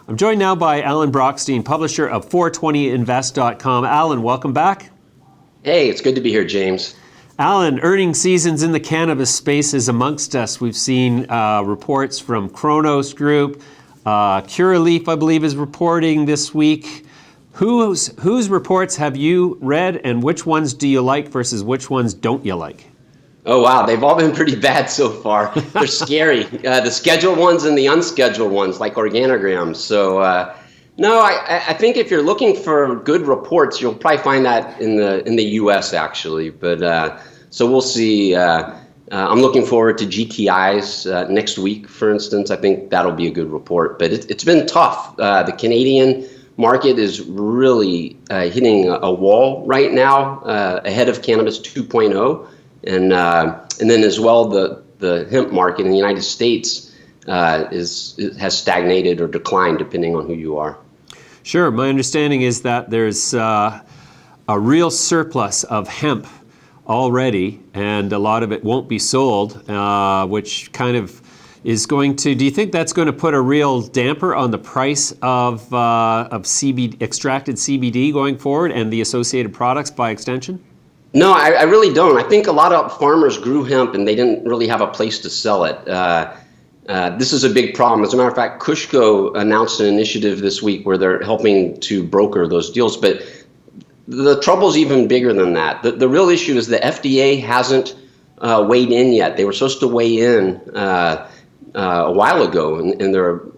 I'm joined now by Alan Brochstein, publisher of 420invest.com. Alan, welcome back. Hey, it's good to be here, James. Alan, earnings seasons in the cannabis space is amongst us. We've seen reports from Cronos Group. Curaleaf, I believe, is reporting this week. Whose reports have you read, and which ones do you like versus which ones don't you like? Oh, wow. They've all been pretty bad so far. They're scary. The scheduled ones and the unscheduled ones, like organograms. So, no, I think if you're looking for good reports, you'll probably find that in the U.S. actually. But so we'll see. I'm looking forward to GTI's next week, for instance. I think that'll be a good report. But it's been tough. The Canadian market is really hitting a wall right now ahead of Cannabis 2.0. And then as well, the hemp market in the United States has stagnated or declined, depending on who you are. Sure. My understanding is that there's a real surplus of hemp already, and a lot of it won't be sold, which kind of is going to. Do you think that's going to put a real damper on the price of extracted CBD going forward, and the associated products by extension? No, I really don't. I think a lot of farmers grew hemp and they didn't really have a place to sell it. This is a big problem. As a matter of fact, Kushco announced an initiative this week where they're helping to broker those deals. But the trouble's even bigger than that. The real issue is the FDA hasn't weighed in yet. They were supposed to weigh in a while ago, and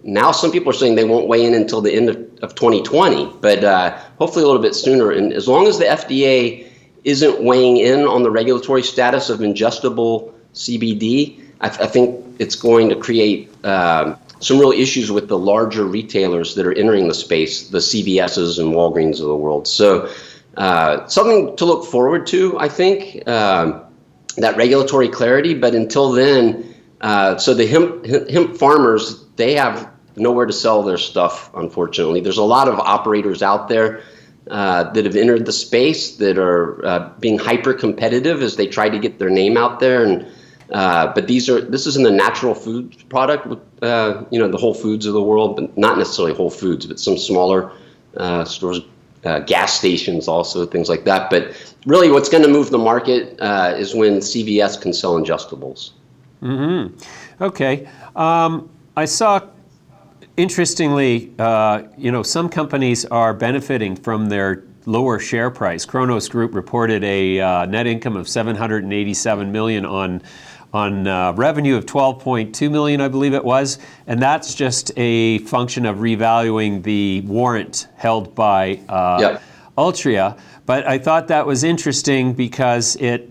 now some people are saying they won't weigh in until the end of 2020, but hopefully a little bit sooner. And as long as the FDA isn't weighing in on the regulatory status of ingestible CBD, I think it's going to create some real issues with the larger retailers that are entering the space, the CVS's and Walgreens of the world. So something to look forward to, I think, that regulatory clarity. But until then, so the hemp farmers, they have nowhere to sell their stuff, unfortunately. There's a lot of operators out there that have entered the space that are being hyper competitive as they try to get their name out there. And but this is in the natural food product, the Whole Foods of the world, but not necessarily Whole Foods, but some smaller stores, gas stations also, things like that. But really what's going to move the market is when CVS can sell ingestibles. Mm-hmm. Okay. I saw, interestingly, some companies are benefiting from their lower share price. Cronos Group reported a net income of $787 million on revenue of $12.2 million, I believe it was, and that's just a function of revaluing the warrant held by Altria. But I thought that was interesting because at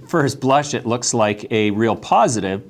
first blush it looks like a real positive,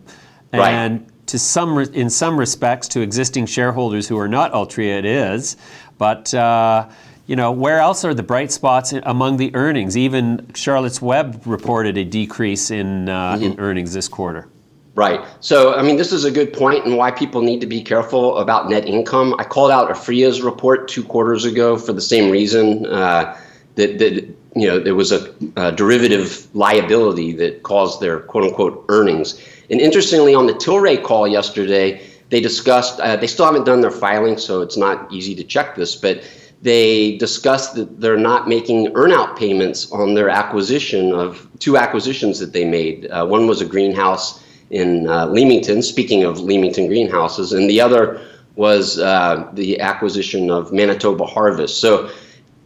and right. In some respects, to existing shareholders who are not Altria, it is. But where else are the bright spots among the earnings? Even Charlotte's Web reported a decrease in earnings this quarter. Right. So, I mean, this is a good point and why people need to be careful about net income. I called out Afria's report 2 quarters ago for the same reason, that there was a derivative liability that caused their quote unquote earnings. And interestingly, on the Tilray call yesterday, they discussed, they still haven't done their filing, so it's not easy to check this, but they discussed that they're not making earnout payments on their acquisition of 2 acquisitions that they made. One was a greenhouse in Leamington, speaking of Leamington greenhouses, and the other was the acquisition of Manitoba Harvest. So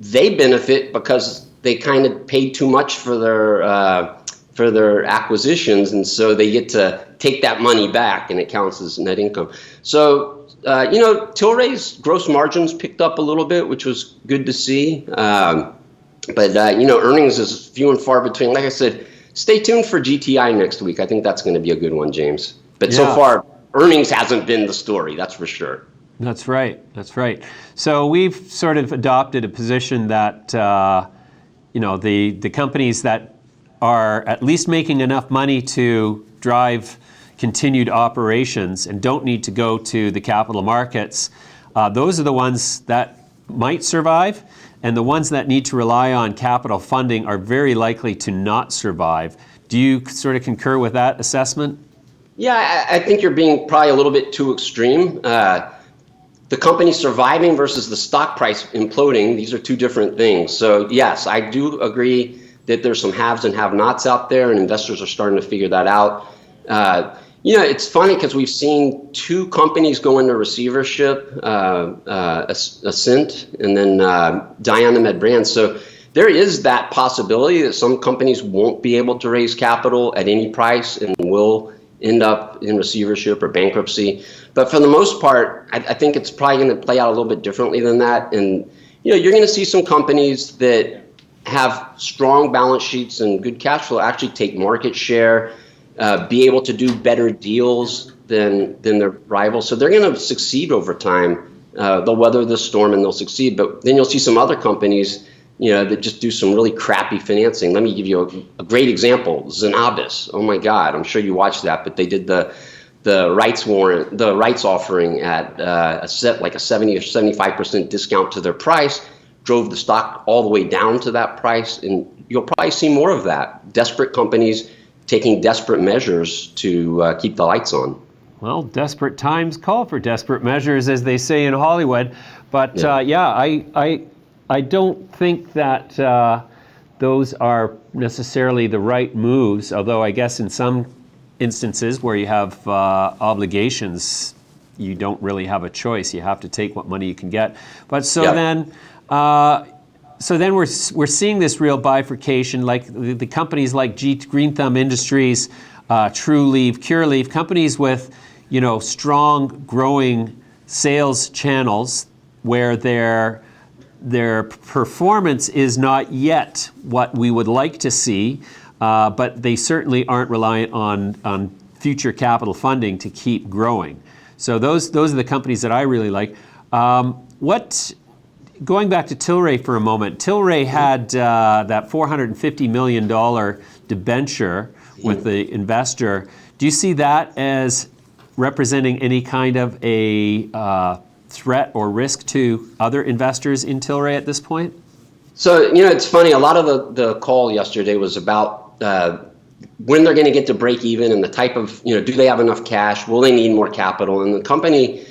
they benefit because they kind of paid too much for their acquisitions, and so they get to take that money back, and it counts as net income. So, Tilray's gross margins picked up a little bit, which was good to see. But earnings is few and far between. Like I said, stay tuned for GTI next week. I think that's going to be a good one, James. But so far, earnings hasn't been the story, that's for sure. That's right. That's right. So we've sort of adopted a position that, the companies that are at least making enough money to drive continued operations and don't need to go to the capital markets, those are the ones that might survive, and the ones that need to rely on capital funding are very likely to not survive. Do you sort of concur with that assessment? Yeah, I think you're being probably a little bit too extreme. the company surviving versus the stock price imploding, these are two different things. So yes, I do agree that there's some haves and have-nots out there, and investors are starting to figure that out. It's funny because we've seen two companies go into receivership, Ascent and then Dianamed Brands. So there is that possibility that some companies won't be able to raise capital at any price and will end up in receivership or bankruptcy. But for the most part, I think it's probably going to play out a little bit differently than that. And you're going to see some companies that have strong balance sheets and good cash flow actually take market share, be able to do better deals than their rivals. So they're going to succeed over time. They'll weather the storm and they'll succeed. But then you'll see some other companies, that just do some really crappy financing. Let me give you a great example. Cannabis. Oh my God, I'm sure you watched that, but they did the rights offering at a 70 or 75% discount to their price, drove the stock all the way down to that price, and you'll probably see more of that. Desperate companies taking desperate measures to keep the lights on. Well, desperate times call for desperate measures, as they say in Hollywood. But I don't think that those are necessarily the right moves, although I guess in some instances where you have obligations, you don't really have a choice. You have to take what money you can get. But then we're seeing this real bifurcation, like the companies like Green Thumb Industries, TrueLeaf, CureLeaf, companies with strong growing sales channels where their performance is not yet what we would like to see, but they certainly aren't reliant on future capital funding to keep growing. So those are the companies that I really like. Going back to Tilray for a moment, Tilray had that $450 million debenture with the investor. Do you see that as representing any kind of a threat or risk to other investors in Tilray at this point? So, it's funny. A lot of the call yesterday was about when they're going to get to break even and the type of, do they have enough cash? Will they need more capital? And the company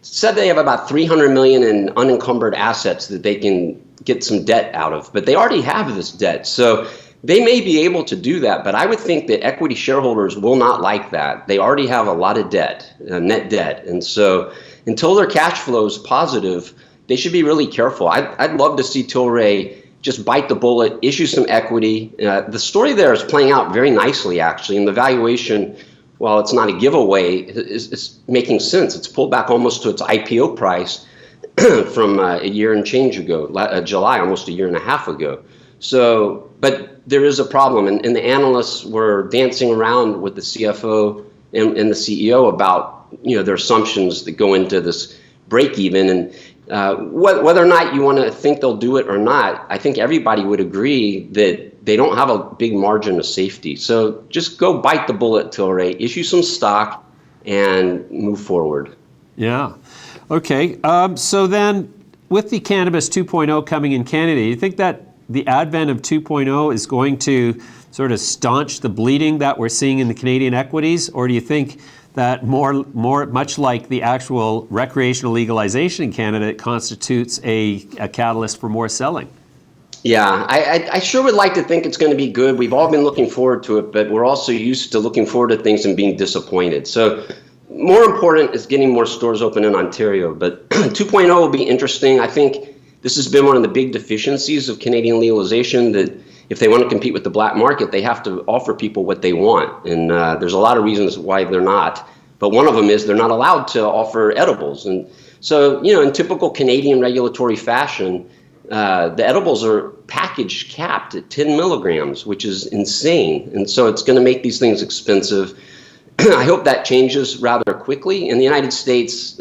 said they have about $300 million in unencumbered assets that they can get some debt out of, but they already have this debt. So they may be able to do that, but I would think that equity shareholders will not like that. They already have a lot of debt, net debt. And so until their cash flow is positive, they should be really careful. I'd love to see Tilray just bite the bullet, issue some equity. The story there is playing out very nicely, actually, and the valuation, while it's not a giveaway, is making sense. It's pulled back almost to its IPO price from a year and change ago, July, almost a year and a half ago. So, but there is a problem, and the analysts were dancing around with the CFO and the CEO about their assumptions that go into this break even, and whether or not you want to think they'll do it or not, I think everybody would agree that they don't have a big margin of safety. So just go bite the bullet, Tilray, issue some stock, and move forward. Yeah. Okay. So then, with the Cannabis 2.0 coming in Canada, do you think that the advent of 2.0 is going to sort of staunch the bleeding that we're seeing in the Canadian equities, or do you think that much like the actual recreational legalization in Canada, it constitutes a catalyst for more selling? Yeah, I sure would like to think it's going to be good. We've all been looking forward to it, but we're also used to looking forward to things and being disappointed. So more important is getting more stores open in Ontario. But 2.0 will be interesting. I think this has been one of the big deficiencies of Canadian legalization, that if they want to compete with the black market, they have to offer people what they want. And there's a lot of reasons why they're not. But one of them is they're not allowed to offer edibles. And so, in typical Canadian regulatory fashion, the edibles are package capped at 10 milligrams, which is insane. And so it's going to make these things expensive. I hope that changes rather quickly. In the United States,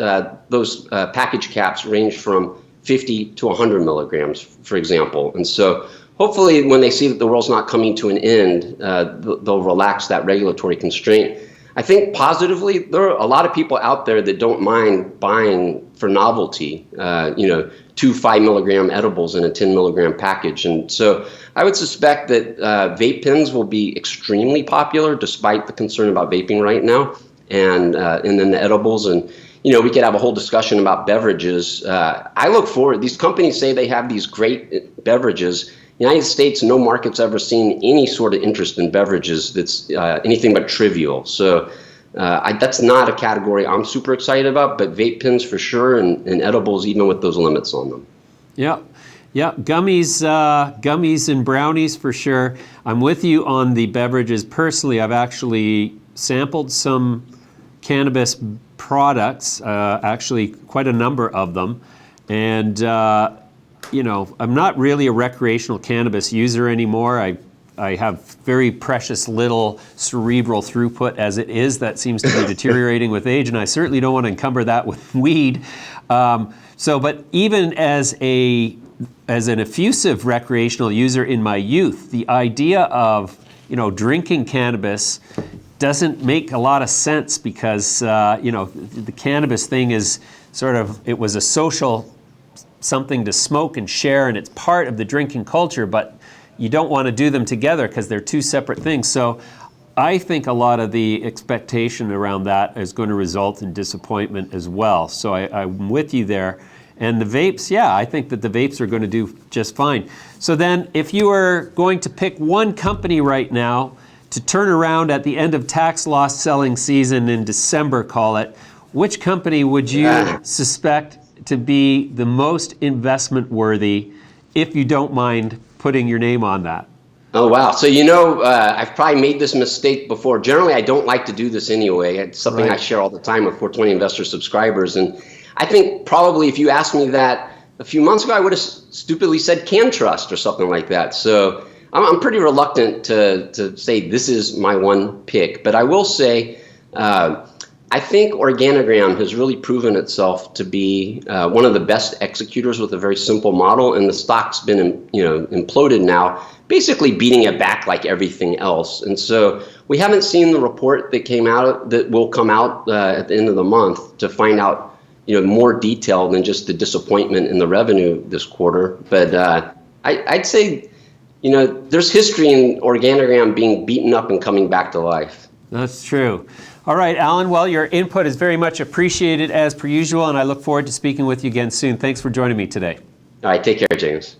those package caps range from 50 to 100 milligrams, for example. And so hopefully when they see that the world's not coming to an end, they'll relax that regulatory constraint. I think positively, there are a lot of people out there that don't mind buying for novelty, 2 5 milligram edibles in a 10 milligram package. And so I would suspect that vape pens will be extremely popular despite the concern about vaping right now. and then the edibles. And we could have a whole discussion about beverages. I look forward. These companies say they have these great beverages. United States, no market's ever seen any sort of interest in beverages that's anything but trivial. So that's not a category I'm super excited about, but vape pens for sure, and edibles even with those limits on them. Yeah. Yeah, gummies and brownies for sure. I'm with you on the beverages. Personally, I've actually sampled some cannabis products, actually quite a number of them. And, I'm not really a recreational cannabis user anymore. I have very precious little cerebral throughput as it is. That seems to be deteriorating with age, and I certainly don't want to encumber that with weed. But even as an effusive recreational user in my youth, the idea of drinking cannabis doesn't make a lot of sense because the cannabis thing is it was a social something to smoke and share, and it's part of the drinking culture, but you don't want to do them together because they're two separate things. So I think a lot of the expectation around that is going to result in disappointment as well. So I'm with you there. And the vapes, yeah, I think that the vapes are going to do just fine. So then if you were going to pick one company right now to turn around at the end of tax loss selling season in December, call it, which company would you suspect to be the most investment worthy, if you don't mind putting your name on that? Oh, wow. So, I've probably made this mistake before. Generally, I don't like to do this anyway. It's something I share all the time with 420 Investor subscribers. And I think probably if you asked me that a few months ago, I would have stupidly said CanTrust or something like that. So I'm pretty reluctant to say this is my one pick. But I will say, I think Organigram has really proven itself to be one of the best executors with a very simple model, and the stock's been imploded now, basically beating it back like everything else. And so we haven't seen the report that will come out at the end of the month to find out more detail than just the disappointment in the revenue this quarter. But I'd say there's history in Organigram being beaten up and coming back to life. That's true. All right, Alan, well, your input is very much appreciated as per usual, and I look forward to speaking with you again soon. Thanks for joining me today. All right, take care, James.